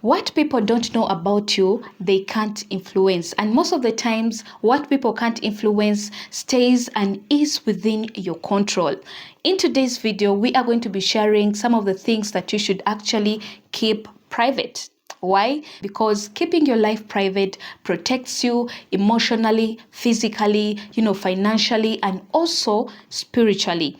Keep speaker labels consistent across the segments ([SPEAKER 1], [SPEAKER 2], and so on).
[SPEAKER 1] What people don't know about you, they can't influence. And most of the times, what people can't influence stays and is within your control. In today's video, we are going to be sharing some of the things that you should actually keep private. Why? Because keeping your life private protects you emotionally, physically, financially, and also spiritually.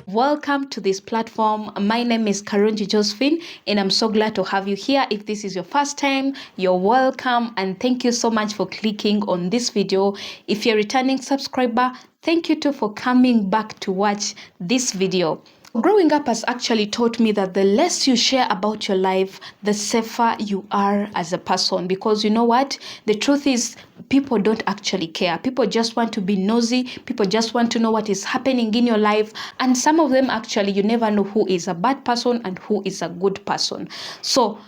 [SPEAKER 1] Welcome to this platform. My name is Karungi Josephine, and I'm so glad to have you here. If this is your first time, you're welcome, and thank you so much for clicking on this video. If you're a returning subscriber, thank you too for coming back to watch this video. Growing up has actually taught me that the less you share about your life, the safer you are as a person. Because you know what? The truth is, people don't actually care. People just want to be nosy. People just want to know what is happening in your life. And some of them actually, you never know who is a bad person and who is a good person. So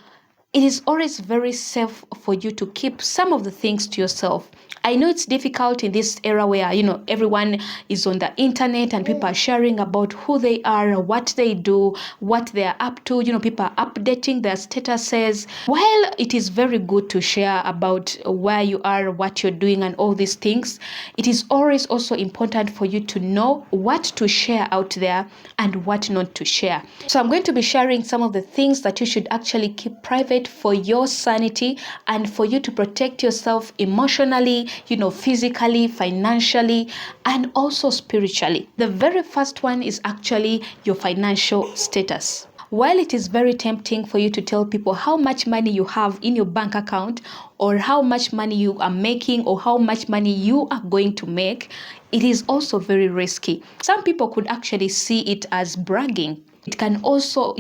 [SPEAKER 1] it is always very safe for you to keep some of the things to yourself. I know it's difficult in this era where, everyone is on the internet and people are sharing about who they are, what they do, what they are up to. People are updating their statuses. While it is very good to share about where you are, what you're doing, and all these things, it is always also important for you to know what to share out there and what not to share. So I'm going to be sharing some of the things that you should actually keep private for your sanity and for you to protect yourself emotionally, physically, financially, and also spiritually. The very first one is actually your financial status. While it is very tempting for you to tell people how much money you have in your bank account or how much money you are making or how much money you are going to make, it is also very risky. Some people could actually see it as bragging. It can also,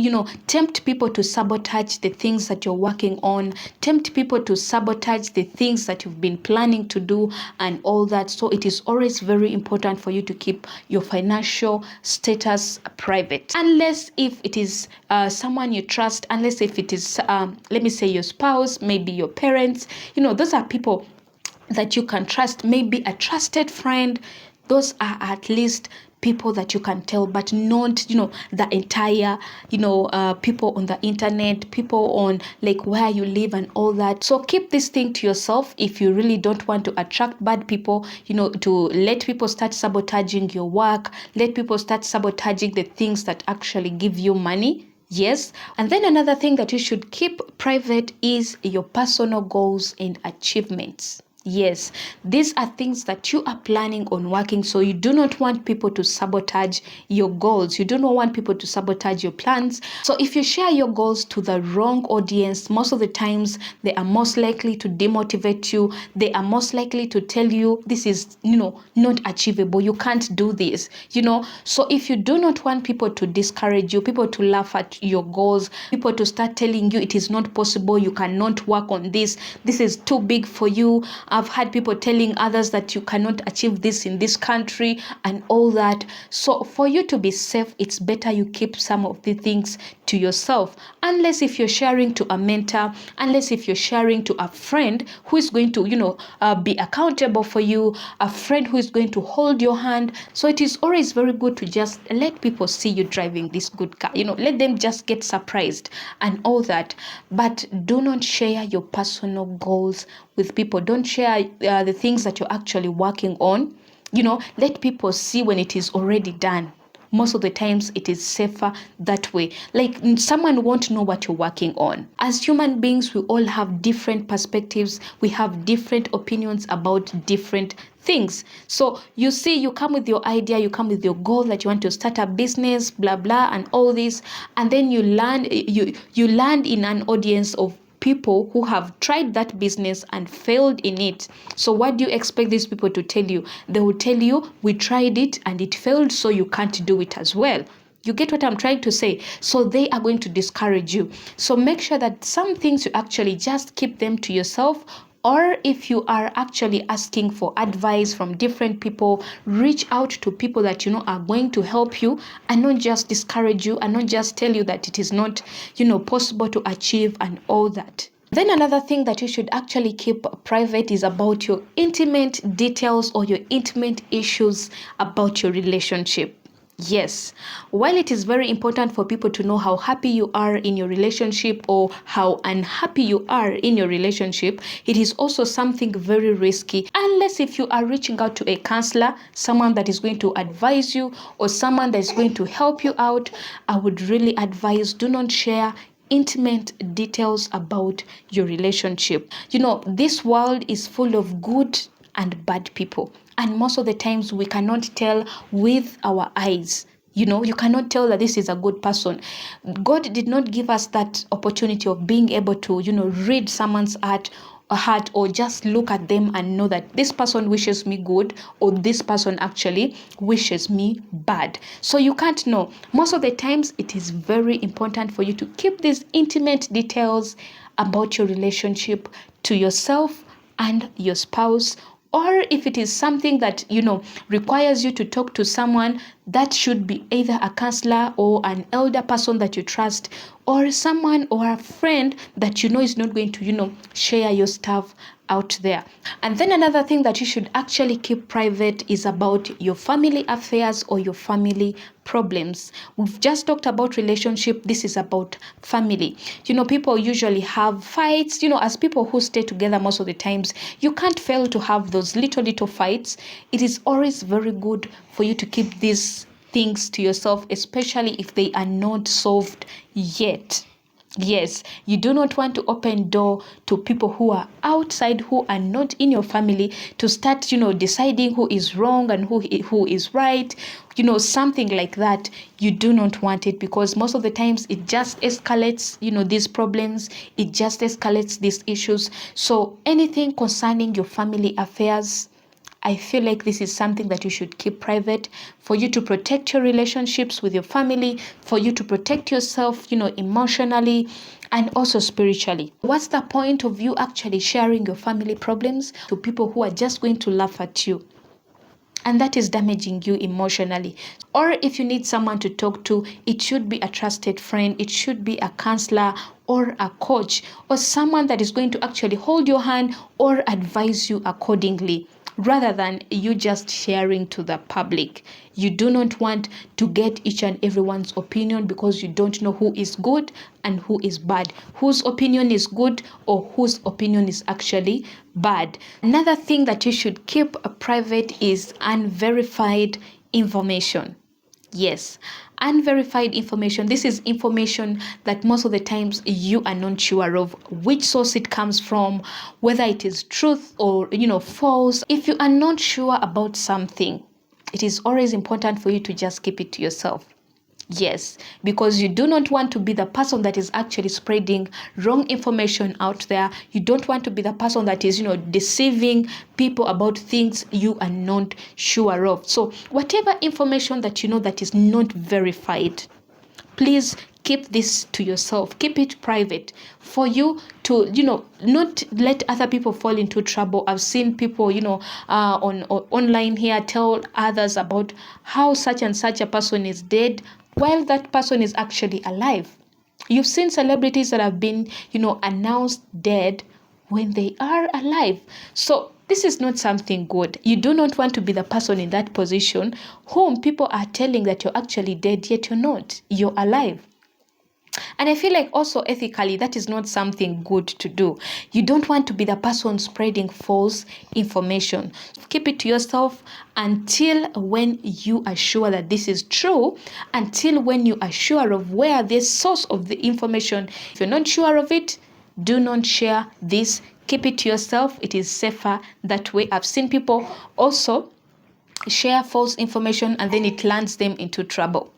[SPEAKER 1] tempt people to sabotage the things that you're working on, tempt people to sabotage the things that you've been planning to do and all that. So it is always very important for you to keep your financial status private. Unless if it is someone you trust, unless if it is, let me say your spouse, maybe your parents, those are people that you can trust, maybe a trusted friend. Those are at least people that you can tell, but not, the entire, people on the internet, people on like where you live and all that. So keep this thing to yourself if you really don't want to attract bad people, to let people start sabotaging your work, let people start sabotaging the things that actually give you money. Yes. And then another thing that you should keep private is your personal goals and achievements. Yes, these are things that you are planning on working. So you do not want people to sabotage your goals. You do not want people to sabotage your plans. So if you share your goals to the wrong audience, most of the times they are most likely to demotivate you. They are most likely to tell you this is, not achievable. You can't do this, So if you do not want people to discourage you, people to laugh at your goals, people to start telling you it is not possible, you cannot work on this, this is too big for you. I've had people telling others that you cannot achieve this in this country and all that. So for you to be safe, it's better you keep some of the things to yourself. Unless if you're sharing to a mentor, unless if you're sharing to a friend who is going to, be accountable for you, a friend who is going to hold your hand. So it is always very good to just let people see you driving this good car. Let them just get surprised and all that. But do not share your personal goals with people. Don't share the things that you're actually working on. Let people see when it is already done. Most of the times it is safer that way. Like someone won't know what you're working on. As human beings, we all have different perspectives. We have different opinions about different things. So you see, you come with your idea, you come with your goal that you want to start a business, blah, blah, and all this. And then you land in an audience of people who have tried that business and failed in it. So what do you expect these people to tell you? They will tell you, we tried it and it failed, so you can't do it as well. You get what I'm trying to say? So they are going to discourage you. So make sure that some things you actually just keep them to yourself, Or if you are actually asking for advice from different people, reach out to people that you know are going to help you and not just discourage you and not just tell you that it is not, possible to achieve and all that. Then another thing that you should actually keep private is about your intimate details or your intimate issues about your relationship. Yes, while it is very important for people to know how happy you are in your relationship or how unhappy you are in your relationship, it is also something very risky. Unless if you are reaching out to a counselor, someone that is going to advise you or someone that is going to help you out, I would really advise do not share intimate details about your relationship. This world is full of good and bad people, and most of the times we cannot tell with our eyes. You cannot tell that this is a good person. God did not give us that opportunity of being able to read someone's heart or just look at them and know that this person wishes me good or this person actually wishes me bad. So you can't know. Most of the times it is very important for you to keep these intimate details about your relationship to yourself and your spouse. Or if it is something that requires you to talk to someone, that should be either a counselor or an elder person that you trust, or someone or a friend that is not going to share your stuff out there. And then another thing that you should actually keep private is about your family affairs or your family problems. We've just talked about relationship. This is about family. People usually have fights. As people who stay together most of the times, you can't fail to have those little fights. It is always very good for you to keep these things to yourself, especially if they are not solved yet. Yes, you do not want to open door to people who are outside, who are not in your family, to start, deciding who is wrong and who is right, something like that. You do not want it, because most of the times it just escalates, these problems. It just escalates these issues. So anything concerning your family affairs, I feel like this is something that you should keep private for you to protect your relationships with your family, for you to protect yourself, emotionally and also spiritually. What's the point of you actually sharing your family problems to people who are just going to laugh at you? And that is damaging you emotionally. Or if you need someone to talk to, it should be a trusted friend, it should be a counselor or a coach or someone that is going to actually hold your hand or advise you accordingly, rather than you just sharing to the public. You do not want to get each and everyone's opinion, because you don't know who is good and who is bad, whose opinion is good or whose opinion is actually bad. Another thing that you should keep private is unverified information. Yes, unverified information. This is information that most of the times you are not sure of which source it comes from, whether it is truth or false. If you are not sure about something, it is always important for you to just keep it to yourself. Yes, because you do not want to be the person that is actually spreading wrong information out there. You don't want to be the person that is, deceiving people about things you are not sure of. So whatever information that that is not verified, please keep this to yourself. Keep it private for you to, not let other people fall into trouble. I've seen people, on online here tell others about how such and such a person is dead while that person is actually alive. You've seen celebrities that have been, announced dead when they are alive. So this is not something good. You do not want to be the person in that position whom people are telling that you're actually dead, yet you're not. You're alive. And I feel like also ethically, that is not something good to do. You don't want to be the person spreading false information. Keep it to yourself until when you are sure that this is true, until when you are sure of where the source of the information. If you're not sure of it, do not share this. Keep it to yourself. It is safer that way. I've seen people also share false information and then it lands them into trouble.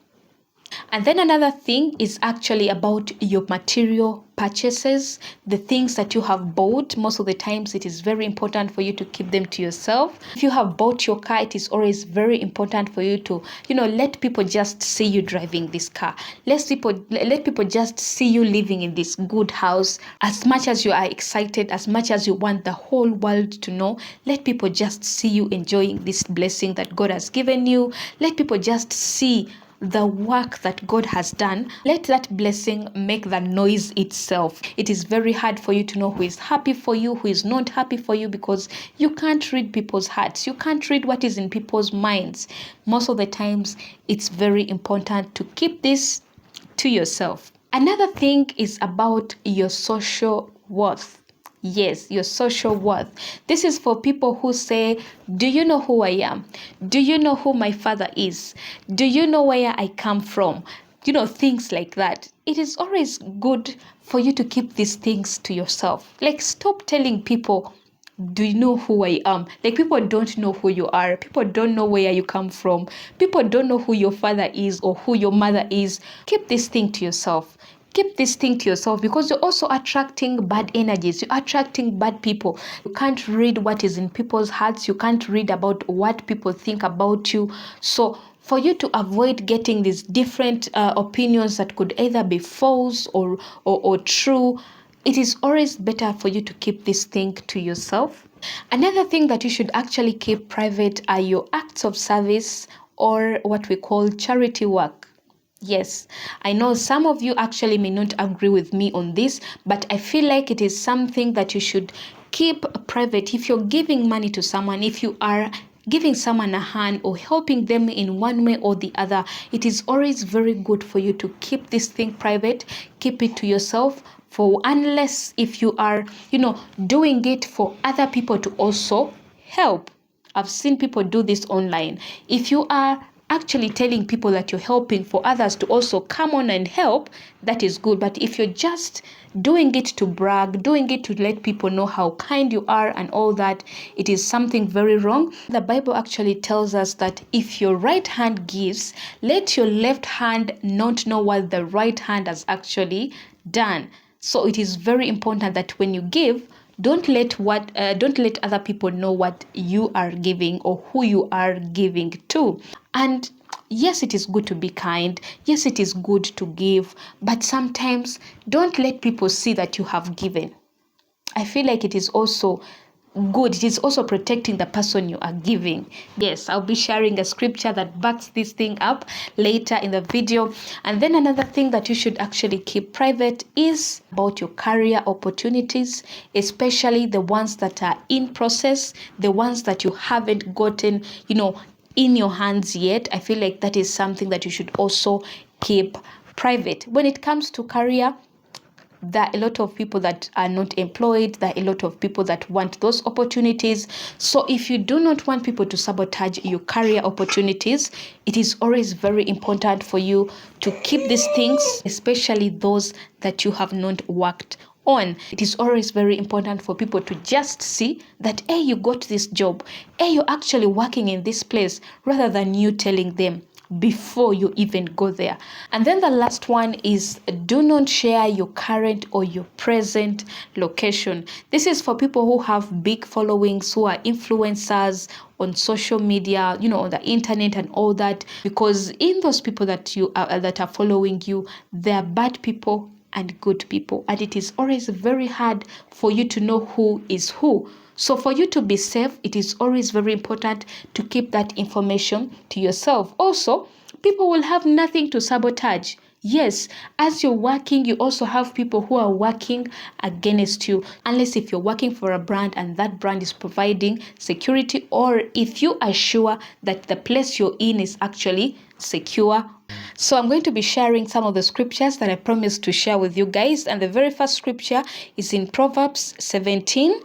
[SPEAKER 1] And then another thing is actually about your material purchases, the things that you have bought. Most of the times it is very important for you to keep them to yourself. If you have bought your car, it is always very important for you to, let people just see you driving this car. Let people just see you living in this good house. As much as you are excited, as much as you want the whole world to know, let people just see you enjoying this blessing that God has given you. Let people just see the work that God has done, let that blessing make the noise itself. It is very hard for you to know who is happy for you, who is not happy for you, because you can't read people's hearts. You can't read what is in people's minds. Most of the times, it's very important to keep this to yourself. Another thing is about your social worth. Yes, your social worth. This is for people who say, do you know who I am? Do you know who my father is? Do you know where I come from? Things like that. It is always good for you to keep these things to yourself. Like, stop telling people, do you know who I am? Like, people don't know who you are. People don't know where you come from. People don't know who your father is or who your mother is. Keep this thing to yourself. Keep this thing to yourself, because you're also attracting bad energies. You're attracting bad people. You can't read what is in people's hearts. You can't read about what people think about you. So for you to avoid getting these different opinions that could either be false or true, it is always better for you to keep this thing to yourself. Another thing that you should actually keep private are your acts of service, or what we call charity work. Yes, I know some of you actually may not agree with me on this, but I feel like it is something that you should keep private. If you're giving money to someone, if you are giving someone a hand or helping them in one way or the other, it is always very good for you to keep this thing private, keep it to yourself. For unless if you are, doing it for other people to also help. I've seen people do this online. If you are actually telling people that you're helping for others to also come on and help, that is good. But if you're just doing it to brag, doing it to let people know how kind you are and all that, it is something very wrong. The Bible actually tells us that if your right hand gives, let your left hand not know what the right hand has actually done. So it is very important that when you give, don't let other people know what you are giving or who you are giving to. And yes, it is good to be kind. Yes, it is good to give, but sometimes don't let people see that you have given. I feel like it is also good. It is also protecting the person you are giving. Yes, I'll be sharing a scripture that backs this thing up later in the video. And then another thing that you should actually keep private is about your career opportunities, especially the ones that are in process, the ones that you haven't gotten, in your hands yet. I feel like that is something that you should also keep private. When it comes to career, there are a lot of people that are not employed. There are a lot of people that want those opportunities. So if you do not want people to sabotage your career opportunities, it is always very important for you to keep these things, especially those that you have not worked on. It is always very important for people to just see that, hey, you got this job. Hey, you're actually working in this place, rather than you telling them before you even go there. And then the last one is, do not share your current or your present location. This is for people who have big followings, who are influencers on social media, on the internet and all that, because in those people that are following you, they are bad people and good people, and it is always very hard for you to know who is who. So for you to be safe, it is always very important to keep that information to yourself. Also, people will have nothing to sabotage. Yes, as you're working, you also have people who are working against you, unless if you're working for a brand and that brand is providing security, or if you are sure that the place you're in is actually secure. So I'm going to be sharing some of the scriptures that I promised to share with you guys. And the very first scripture is in Proverbs 17,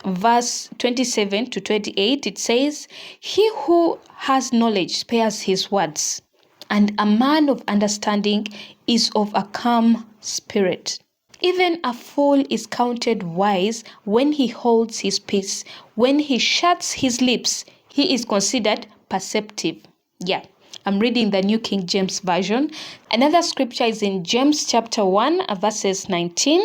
[SPEAKER 1] verse 27 to 28. It says, "He who has knowledge spares his words, and a man of understanding is of a calm spirit. Even a fool is counted wise when he holds his peace. When he shuts his lips, he is considered perceptive." Yeah. I'm reading the New King James Version. Another scripture is in James chapter 1, verses 19.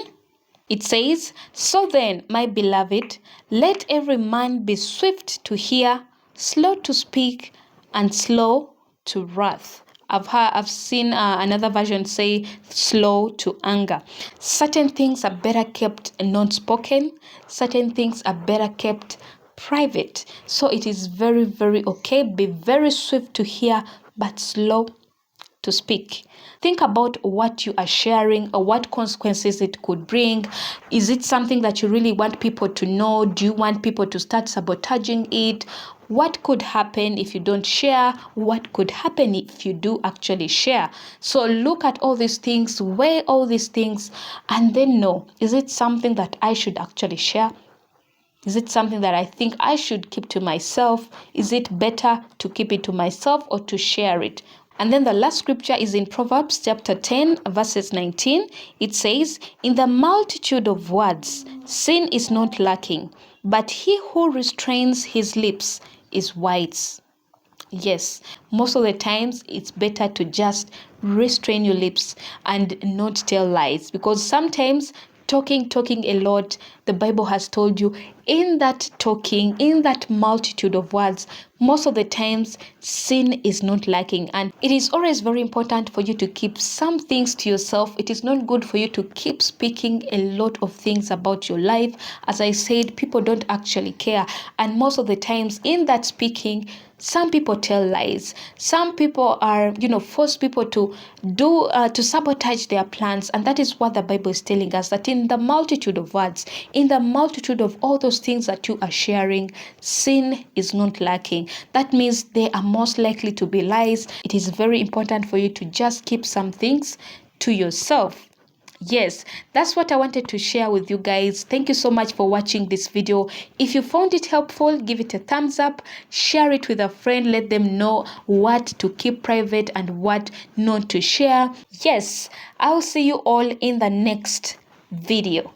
[SPEAKER 1] It says, "So then, my beloved, let every man be swift to hear, slow to speak, and slow to wrath." I've seen another version say slow to anger. Certain things are better kept not spoken. Certain things are better kept private. So it is very, very okay. Be very swift to hear, but slow to speak. Think about what you are sharing or what consequences it could bring. Is it something that you really want people to know? Do you want people to start sabotaging it? What could happen if you don't share? What could happen if you do actually share? So look at all these things, weigh all these things, and then know, is it something that I should actually share? Is it something that I think I should keep to myself? Is it better to keep it to myself or to share it? And then the last scripture is in Proverbs chapter 10, verses 19. It says, "In the multitude of words, sin is not lacking, but he who restrains his lips is wise." Yes, most of the times it's better to just restrain your lips and not tell lies, because sometimes talking a lot, the Bible has told you, in that talking, in that multitude of words, most of the times sin is not lacking. And it is always very important for you to keep some things to yourself. It is not good for you to keep speaking a lot of things about your life. As I said, people don't actually care, and most of the times in that speaking, some people tell lies. Some people are, force people to to sabotage their plans. And that is what the Bible is telling us, that in the multitude of words, in the multitude of all those things that you are sharing, sin is not lacking. That means they are most likely to be lies. It is very important for you to just keep some things to yourself. Yes, that's what I wanted to share with you guys. Thank you so much for watching this video. If you found it helpful, give it a thumbs up, share it with a friend, let them know what to keep private and what not to share. Yes, I'll see you all in the next video.